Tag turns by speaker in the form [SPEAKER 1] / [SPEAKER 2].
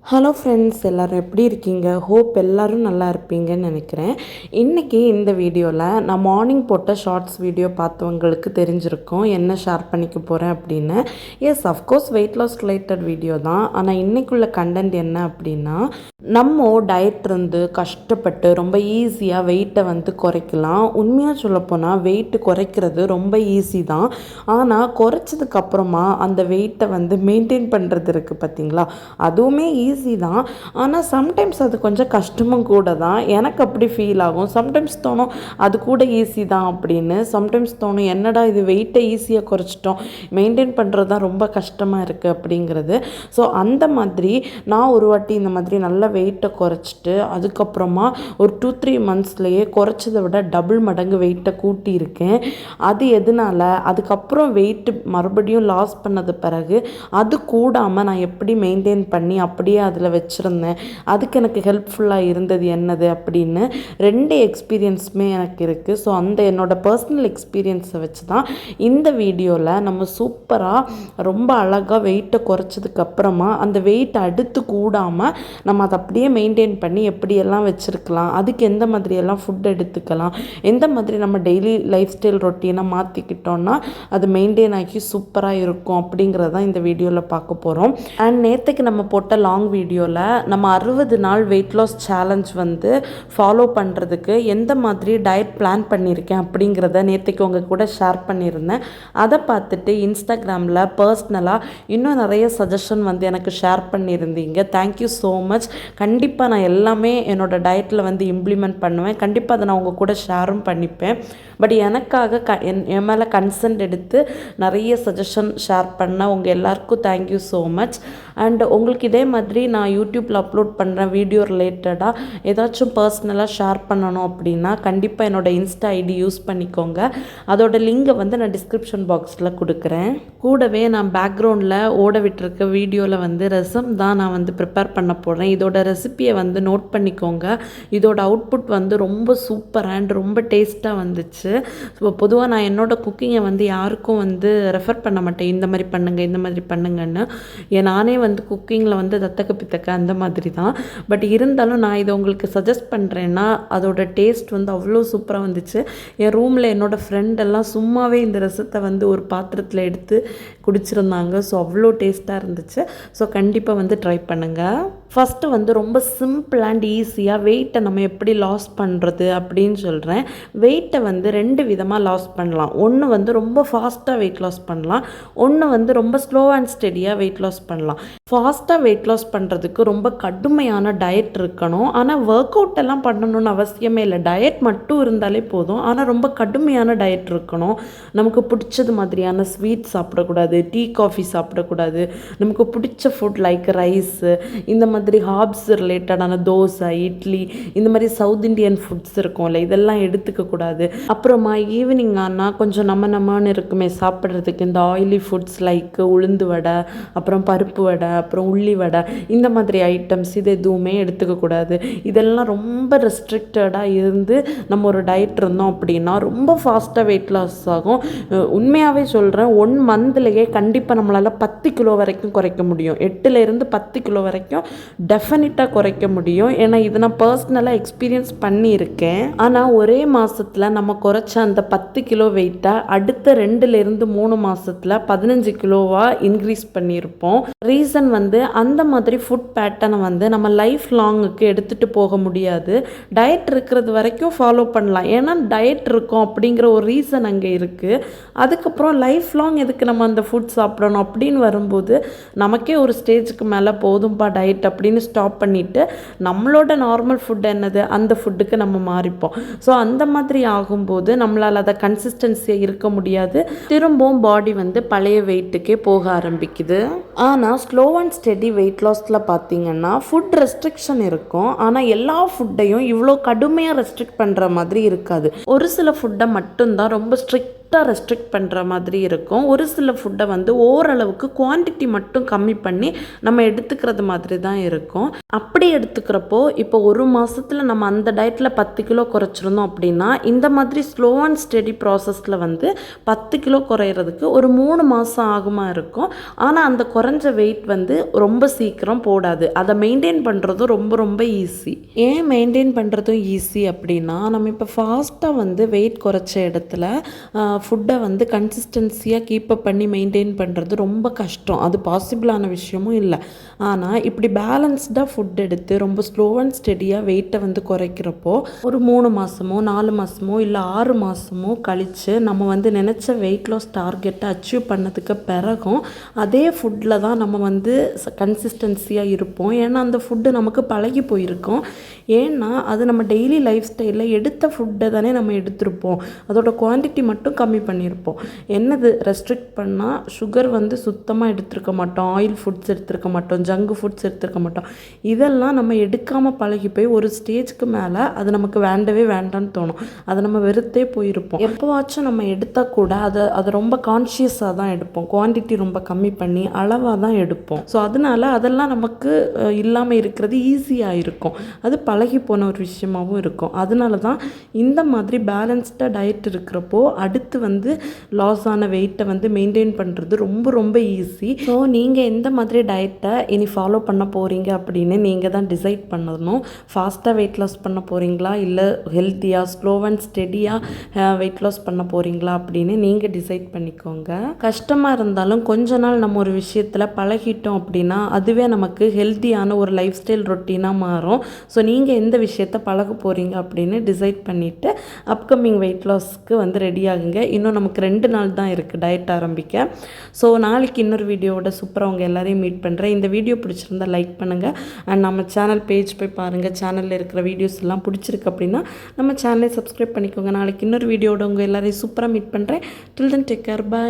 [SPEAKER 1] Hello friends, எல்லோரும் எப்படி இருக்கீங்க? ஹோப் எல்லோரும் நல்லா இருப்பீங்கன்னு நினைக்கிறேன். இன்றைக்கி இந்த வீடியோவில் நான் மார்னிங் போட்ட ஷார்ட்ஸ் வீடியோ பார்த்தவங்களுக்கு தெரிஞ்சிருக்கும் என்ன ஷேர் பண்ணிக்க போகிறேன் அப்படின்னு. Yes, of course weight loss related video தான். ஆனால் இன்றைக்குள்ள கண்டென்ட் என்ன அப்படின்னா, நம்ம டயட் இருந்து கஷ்டப்பட்டு ரொம்ப ஈஸியாக வெயிட்டை குறைக்கலாம். உண்மையாக சொல்லப்போனால் வெயிட்டு குறைக்கிறது ரொம்ப ஈஸி தான். ஆனால் குறைச்சதுக்கப்புறமா அந்த வெயிட்டை மெயின்டைன் பண்ணுறது இருக்குது பார்த்தீங்களா, அதுவுமே ஈஸி தான். ஆனால் சம்டைம்ஸ் அது கொஞ்சம் கஷ்டமும் கூட தான். எனக்கு அப்படி ஃபீல் ஆகும். சம்டைம்ஸ் தோணும் அது கூட ஈஸி தான் அப்படின்னு. சம்டைம்ஸ் தோணும் என்னடா இது வெயிட்டை ஈஸியாக குறைச்சிட்டோம், மெயின்டைன் பண்ணுறது தான் ரொம்ப கஷ்டமாக இருக்குது அப்படிங்கிறது. ஸோ அந்த மாதிரி நான் ஒரு வாட்டி இந்த மாதிரி நல்ல வெயிட்டை குறைச்சிட்டு அதுக்கப்புறமா ஒரு 2-3 மந்த்ஸ்லேயே குறைச்சதை விட டபுள் மடங்கு வெயிட்டை கூட்டியிருக்கேன். அது எதனால், அதுக்கப்புறம் வெயிட்டு மறுபடியும் லாஸ் பண்ணது பிறகு அது கூடாமல் நான் எப்படி மெயின்டைன் பண்ணி அப்படியே அதில் வச்சுருந்தேன், அதுக்கு எனக்கு ஹெல்ப்ஃபுல்லாக இருந்தது என்னது அப்படின்னு 2 எக்ஸ்பீரியன்ஸுமே எனக்கு இருக்குது. ஸோ அந்த என்னோடய பர்சனல் எக்ஸ்பீரியன்ஸை வச்சு தான் இந்த வீடியோவில் நம்ம சூப்பராக ரொம்ப அழகாக வெயிட்டை குறைச்சதுக்கப்புறமா அந்த வெயிட்டை அடுத்து கூடாமல் நம்ம அதை அப்படியே மெயின்டைன் பண்ணி எப்படியெல்லாம் வச்சுருக்கலாம், அதுக்கு எந்த மாதிரியெல்லாம் ஃபுட் எடுத்துக்கலாம், எந்த மாதிரி நம்ம டெய்லி லைஃப் ஸ்டைல் ரொட்டீனை மாற்றிக்கிட்டோன்னா அது மெயின்டைன் ஆகி சூப்பராக இருக்கும் அப்படிங்கிறதான் இந்த வீடியோவில் பார்க்க போகிறோம். அண்ட் நேற்றுக்கு நம்ம போட்ட லாங் வீடியோவில் நம்ம 60 நாள் வெயிட் லாஸ் சேலஞ்ச் ஃபாலோ பண்ணுறதுக்கு எந்த மாதிரி டயட் பிளான் பண்ணியிருக்கேன் அப்படிங்கிறத நேற்றுக்கு உங்கள் கூட ஷேர் பண்ணியிருந்தேன். அதை பார்த்துட்டு இன்ஸ்டாகிராமில் பர்சனலாக இன்னும் நிறைய சஜஷன் எனக்கு ஷேர் பண்ணியிருந்தீங்க. Thank you so much. கண்டிப்பாக நான் எல்லாமே என்னோடய டயட்டில் இம்ப்ளிமெண்ட் பண்ணுவேன். கண்டிப்பாக அதை நான் உங்கள் கூட ஷேரும் பண்ணிப்பேன். பட் எனக்காக என் மேலே கன்சென்ட் எடுத்து நிறைய சஜஷன் ஷேர் பண்ண உங்கள் எல்லாருக்கும் தேங்க்யூ ஸோ மச். அண்ட் உங்களுக்கு இதே மாதிரி நான் யூடியூப்பில் அப்லோட் பண்ணுறேன் வீடியோ ரிலேட்டடாக ஏதாச்சும் பர்சனலாக ஷேர் பண்ணணும் அப்படின்னா கண்டிப்பாக என்னோடய இன்ஸ்டா ஐடி யூஸ் பண்ணிக்கோங்க. அதோட லிங்கை நான் டிஸ்கிரிப்ஷன் பாக்ஸில் கொடுக்குறேன். கூடவே நான் பேக்ரவுண்டில் ஓட விட்டுருக்க வீடியோவில் ரசம் தான் நான் ப்ரிப்பேர் பண்ண போடுறேன். இதோட ரெசிப்பியை நோட் பண்ணிக்கோங்க. இதோட அவுட்புட் ரொம்ப சூப்பர் அண்ட் ரொம்ப டேஸ்ட்டாக வந்துச்சு. ஸோ பொதுவாக நான் என்னோடய குக்கிங்கை யாருக்கும் ரெஃபர் பண்ண மாட்டேன், இந்த மாதிரி பண்ணுங்கள் இந்த மாதிரி பண்ணுங்கன்னு. நானே குக்கிங்கில் தத்தக்க பித்தக்க அந்த மாதிரி தான். பட் இருந்தாலும் நான் இதை உங்களுக்கு சஜஸ்ட் பண்ணுறேன்னா அதோட டேஸ்ட் அவ்வளோ சூப்பராக வந்துச்சு. என் ரூமில் என்னோடய ஃப்ரெண்டெல்லாம் சும்மாவே இந்த ரசத்தை ஒரு பாத்திரத்தில் எடுத்து குடிச்சிருந்தாங்க. ஸோ அவ்வளோ டேஸ்ட்டாக இருந்துச்சு. ஸோ கண்டிப்பாக ட்ரை பண்ணுங்கள். ஃபஸ்ட்டு ரொம்ப சிம்பிள் அண்ட் ஈஸியாக வெயிட்டை நம்ம எப்படி லாஸ் பண்ணுறது அப்படின்னு சொல்கிறேன். வெயிட்டை 2 விதமாக லாஸ் பண்ணலாம். ஒன்று ரொம்ப ஃபாஸ்ட்டாக வெயிட் லாஸ் பண்ணலாம், ஒன்று ரொம்ப ஸ்லோ அண்ட் ஸ்டெடியாக வெயிட் லாஸ் பண்ணலாம். ஃபாஸ்ட்டாக வெயிட் லாஸ் பண்ணுறதுக்கு ரொம்ப கடுமையான டயட் இருக்கணும். ஆனால் ஒர்க் அவுட் எல்லாம் பண்ணணும்னு அவசியமே இல்லை, டயட் மட்டும் இருந்தாலே போதும். ஆனால் ரொம்ப கடுமையான டயட் இருக்கணும். நமக்கு பிடிச்சது மாதிரியான ஸ்வீட் சாப்பிடக்கூடாது, டீ காஃபி சாப்பிடக்கூடாது. நமக்கு பிடிச்ச ஃபுட் லைக் ரைஸு, இந்த மாதிரி ஹார்ப்ஸ் ரிலேட்டடான தோசை, இட்லி, இந்த மாதிரி சவுத் இண்டியன் ஃபுட்ஸ் இருக்கும்ல, இதெல்லாம் எடுத்துக்கக்கூடாது. அப்புறமா ஈவினிங் ஆனால் கொஞ்சம் நம்மன்னு இருக்குமே சாப்பிட்றதுக்கு, இந்த ஆயிலி ஃபுட்ஸ் லைக் உளுந்து வடை, அப்புறம் பருப்பு வடை, அப்புறம் உள்ளி வடை, இந்த மாதிரி ஐட்டம்ஸ் இது எதுவுமே எடுத்துக்கக்கூடாது. இதெல்லாம் ரொம்ப ரெஸ்ட்ரிக்டடாக இருந்து நம்ம ஒரு டயட் இருந்தோம் அப்படின்னா ரொம்ப ஃபாஸ்ட்டாக வெயிட் லாஸ் ஆகும். உண்மையாகவே சொல்கிறேன், 1 மந்த்லேயே கண்டிப்பாக நம்மளால் 10 கிலோ வரைக்கும் குறைக்க முடியும். 8லேருந்து 10 கிலோ வரைக்கும் டெஃபினட்டாக குறைக்க முடியும். ஏன்னா இது நான் பர்சனலாக எக்ஸ்பீரியன்ஸ் பண்ணியிருக்கேன். ஆனால் ஒரே மாதத்தில் நம்ம குறைச்ச அந்த 10 கிலோ வெயிட்டை அடுத்த 2லேருந்து 3 மாதத்தில் 15 கிலோவாக இன்க்ரீஸ் பண்ணியிருப்போம். ரீசன் அந்த மாதிரி ஃபுட் பேட்டர்னை நம்ம லைஃப் லாங்குக்கு எடுத்துகிட்டு போக முடியாது. டயட் இருக்கிறது வரைக்கும் ஃபாலோ பண்ணலாம், ஏன்னா டயட் இருக்கும் அப்படிங்கிற ஒரு ரீசன் அங்கே இருக்குது. அதுக்கப்புறம் லைஃப் லாங் எதுக்கு நம்ம அந்த ஃபுட் சாப்பிடணும் அப்படின்னு வரும்போது நமக்கே ஒரு ஸ்டேஜுக்கு மேலே போதும்பா டயட் அப்படின்னு ஸ்டாப் பண்ணிவிட்டு நம்மளோட நார்மல் ஃபுட் என்னது அந்த ஃபுட்டுக்கு நம்ம மாறிப்போம். ஸோ அந்த மாதிரி ஆகும்போது நம்மளால் அதை கன்சிஸ்டன்சியாக இருக்க முடியாது. திரும்பவும் பாடி பழைய வெயிட்டுக்கே போக ஆரம்பிக்குது. ஆனால் ஸ்லோ அண்ட் ஸ்டெடி வெயிட் லாஸில் பார்த்தீங்கன்னா ஃபுட் ரெஸ்ட்ரிக்ஷன் இருக்கும். ஆனால் எல்லா ஃபுட்டையும் இவ்வளோ கடுமையாக ரெஸ்ட்ரிக்ட் பண்ணுற மாதிரி இருக்காது. ஒரு சில ஃபுட்டை மட்டும்தான் ரொம்ப ஸ்ட்ரிக்டாக ஸ்ட்ரிக்டாக ரெஸ்ட்ரிக்ட் பண்ணுற மாதிரி இருக்கும். ஒரு சில ஃபுட்டை வந்து ஓரளவுக்கு குவான்டிட்டி மட்டும் கம்மி பண்ணி நம்ம எடுத்துக்கிறது மாதிரி தான் இருக்கும். அப்படி எடுத்துக்கிறப்போ இப்போ ஒரு மாதத்தில் நம்ம அந்த டயட்டில் 10 கிலோ குறைச்சிருந்தோம் அப்படின்னா இந்த மாதிரி ஸ்லோ அண்ட் ஸ்டெடி ப்ராசஸில் வந்து 10 கிலோ குறையிறதுக்கு ஒரு 3 மாதம் ஆகுமா இருக்கும். ஆனால் அந்த குறைஞ்ச வெயிட் வந்து ரொம்ப சீக்கிரம் போடாது. அதை மெயின்டைன் பண்ணுறதும் ரொம்ப ரொம்ப ஈஸி. ஏன் மெயின்டைன் பண்ணுறதும் ஈஸி அப்படின்னா, நம்ம இப்போ ஃபாஸ்ட்டாக வந்து வெயிட் குறைச்ச இடத்துல ஃபுட்டை வந்து கன்சிஸ்டன்சியாக கீப்பப் பண்ணி மெயின்டைன் பண்ணுறது ரொம்ப கஷ்டம். அது பாசிபிளான விஷயமும் இல்லை. ஆனால் இப்படி பேலன்ஸ்டாக ஃபுட் எடுத்து ரொம்ப ஸ்லோ அண்ட் ஸ்டெடியாக வெயிட்டை வந்து குறைக்கிறப்போ ஒரு 3 மாதமோ 4 மாதமோ இல்லை 6 மாதமோ கழித்து நம்ம வந்து நினச்ச வெயிட் லாஸ் டார்கெட்டை அச்சீவ் பண்ணதுக்கு பிறகும் அதே ஃபுட்டில் தான் நம்ம வந்து கன்சிஸ்டன்சியாக இருப்போம். ஏன்னா அந்த ஃபுட்டு நமக்கு பழகி போயிருக்கோம். ஏன்னா அது நம்ம டெய்லி லைஃப் ஸ்டைலில் எடுத்த ஃபுட்டை தானே நம்ம எடுத்திருப்போம். அதோட குவான்டிட்டி மட்டும் கம்மி பண்ணியிருப்போம். என்னது ரெஸ்ட்ரிக்ட் பண்ணால் சுகர் வந்து சுத்தமாக எடுத்துருக்க மாட்டோம், ஆயில் ஃபுட்ஸ் எடுத்துருக்க மாட்டோம், ஜங்க் ஃபுட்ஸ் எடுத்துருக்க மாட்டோம். இதெல்லாம் நம்ம எடுக்காமல் பழகி போய் ஒரு ஸ்டேஜ்க்கு மேலே அது நமக்கு வேண்டவே வேண்டான்னு தோணும். அதை நம்ம வெறுத்தே போயிருப்போம். எப்போவாச்சும் நம்ம எடுத்தால் கூட அதை ரொம்ப கான்ஷியஸாக தான் எடுப்போம். குவான்டிட்டி ரொம்ப கம்மி பண்ணி அளவாக தான் எடுப்போம். ஸோ அதனால அதெல்லாம் நமக்கு இல்லாமல் இருக்கிறது ஈஸியாக இருக்கும். அது பழகி போன ஒரு விஷயமாகவும் இருக்கும். அதனால தான் இந்த மாதிரி பேலன்ஸ்டாக டயட் இருக்கிறப்போ அடுத்து வந்து லாஸ் ஆன வெயிட்டை வந்து மெயின்டைன் பண்ணுறது ரொம்ப ரொம்ப ஈஸி. ஸோ நீங்கள் எந்த மாதிரி டயட்டை இனி ஃபாலோ பண்ண போகிறீங்க அப்படின்னு நீங்கள் தான் டிசைட் பண்ணணும். ஃபாஸ்ட்டாக வெயிட் லாஸ் பண்ண போகிறீங்களா இல்லை ஹெல்த்தியாக ஸ்லோ அண்ட் ஸ்டெடியாக வெயிட் லாஸ் பண்ண போகிறீங்களா அப்படின்னு நீங்கள் டிசைட் பண்ணிக்கோங்க. கஷ்டமாக இருந்தாலும் கொஞ்ச நாள் நம்ம ஒரு விஷயத்தில் பழகிட்டோம் அப்படின்னா அதுவே நமக்கு ஹெல்த்தியான ஒரு லைஃப் ஸ்டைல் ரொட்டீனாக மாறும். ஸோ நீங்கள் எந்த விஷயத்தை பழக போகிறீங்க அப்படின்னு டிசைட் பண்ணிவிட்டு அப்கமிங் வெயிட் லாஸ்க்கு வந்து ரெடி ஆகுங்க. இன்னும் நமக்கு 2 நாள் தான் இருக்குது டயட் ஆரம்பிக்க. ஸோ நாளைக்கு இன்னொரு வீடியோவோட சூப்பராக அவங்க எல்லாரையும் மீட் பண்ணுறேன். இந்த வீடியோ பிடிச்சிருந்தால் லைக் பண்ணுங்கள் அண்ட் நம்ம சேனல் பேஜ் போய் பாருங்கள். சேனலில் இருக்கிற வீடியோஸ் எல்லாம் பிடிச்சிருக்கு அப்படின்னா நம்ம சேனலை சப்ஸ்கிரைப் பண்ணிக்கோங்க. நாளைக்கு இன்னொரு வீடியோட உங்கள் எல்லாரையும் சூப்பராக மீட் பண்ணுறேன். டில் தென் டேக் கேர், பை.